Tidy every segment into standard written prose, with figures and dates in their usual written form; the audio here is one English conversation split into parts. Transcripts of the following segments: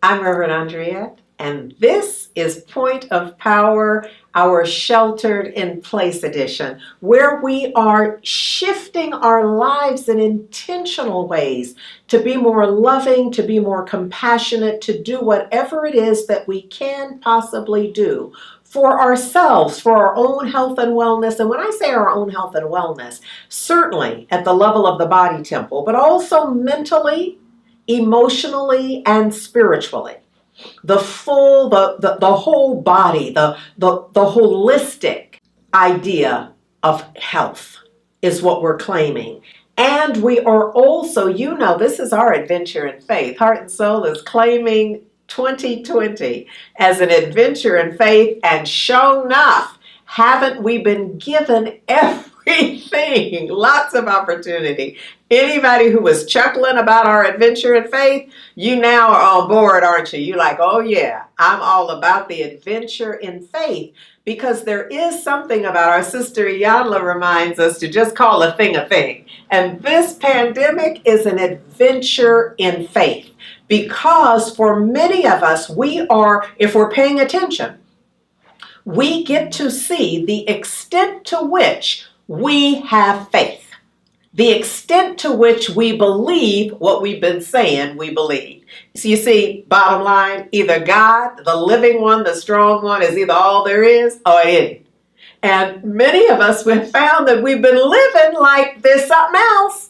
I'm Reverend Andriette, and this is Point of Power, our Sheltered in Place edition, where we are shifting our lives in intentional ways to be more loving, to be more compassionate, to do whatever it is that we can possibly do for ourselves, for our own health and wellness. And when I say our own health and wellness, certainly at the level of the body temple, but also mentally, emotionally, and spiritually. The full, the whole body, the holistic idea of health is what we're claiming. And we are also, this is our adventure in faith. Heart and Soul is claiming 2020 as an adventure in faith, and sure enough, haven't we been given everything? Lots of opportunity. Anybody who was chuckling about our adventure in faith, you now are on board, aren't you? You're like, oh yeah, I'm all about the adventure in faith, because there is something about, our sister Iyanla reminds us to just call a thing a thing. And this pandemic is an adventure in faith, because for many of us, if we're paying attention, we get to see the extent to which we have faith. The extent to which we believe what we've been saying we believe. So you see, bottom line, either God, the living one, the strong one, is either all there is or it isn't. And many of us have found that we've been living like there's something else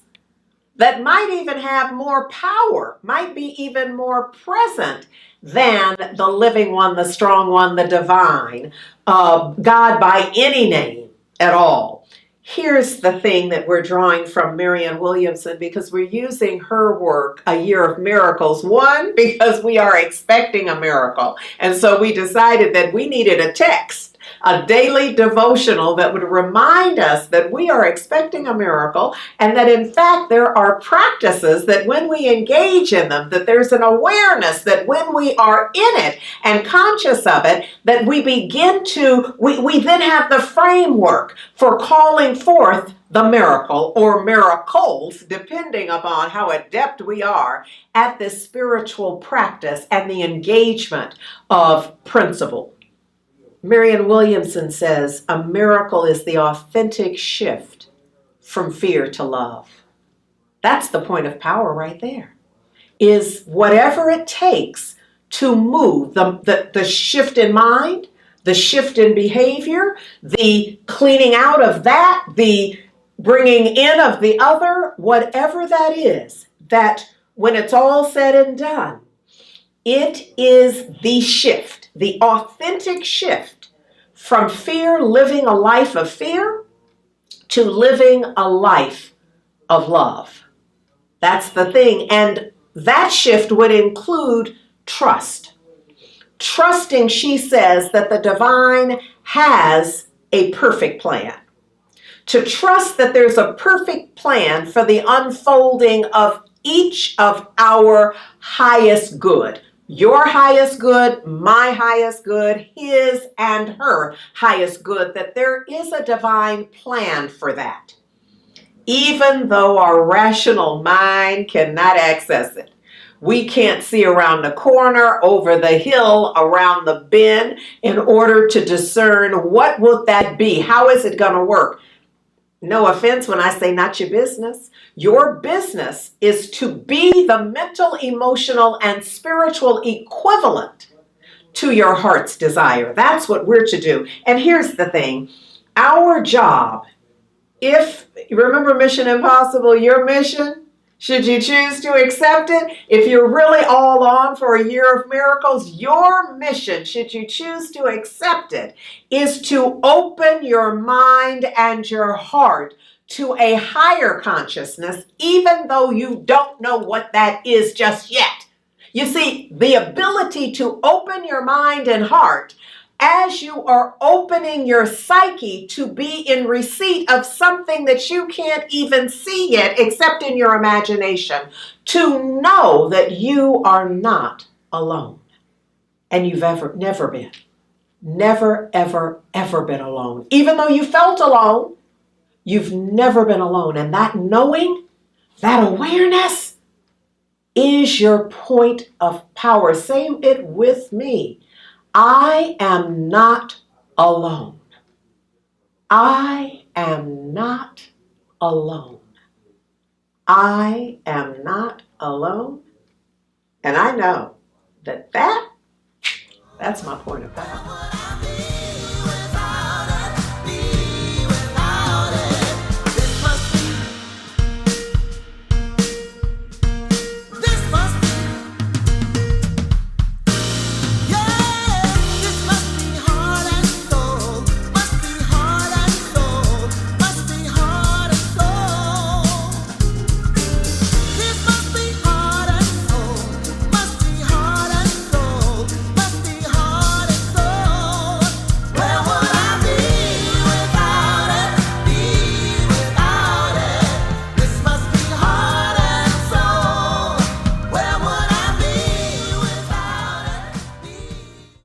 that might even have more power, might be even more present than the living one, the strong one, the divine, God by any name at all. Here's the thing that we're drawing from Marianne Williamson, because we're using her work, A Year of Miracles. One, because we are expecting a miracle. And so we decided that we needed a text, a daily devotional that would remind us that we are expecting a miracle, and that in fact there are practices that when we engage in them, that there's an awareness that when we are in it and conscious of it, that we begin to, we then have the framework for calling forth the miracle or miracles, depending upon how adept we are at this spiritual practice and the engagement of principle. Marianne Williamson says, a miracle is the authentic shift from fear to love. That's the point of power right there, is whatever it takes to move the shift in mind, the shift in behavior, the cleaning out of that, the bringing in of the other, whatever that is, that when it's all said and done, it is the shift, the authentic shift from fear, living a life of fear, to living a life of love. That's the thing. And that shift would include trust. Trusting, she says, that the divine has a perfect plan. To trust that there's a perfect plan for the unfolding of each of our highest good. Your highest good, my highest good, his and her highest good, that there is a divine plan for that, even though our rational mind cannot access it. We can't see around the corner, over the hill, around the bend, in order to discern what will that be? How is it going to work? No offense when I say not your business. Your business is to be the mental, emotional, and spiritual equivalent to your heart's desire. That's what we're to do. And here's the thing. Our job, if you remember Mission Impossible, your mission, should you choose to accept it, if you're really all on for a year of miracles, your mission, should you choose to accept it, is to open your mind and your heart to a higher consciousness, even though you don't know what that is just yet. You see, the ability to open your mind and heart as you are opening your psyche to be in receipt of something that you can't even see yet except in your imagination, to know that you are not alone. And you've never been. Never, ever, ever been alone. Even though you felt alone, you've never been alone. And that knowing, that awareness, is your point of power? Say it with me. I am not alone. I am not alone. I am not alone. And I know that that's my point of power.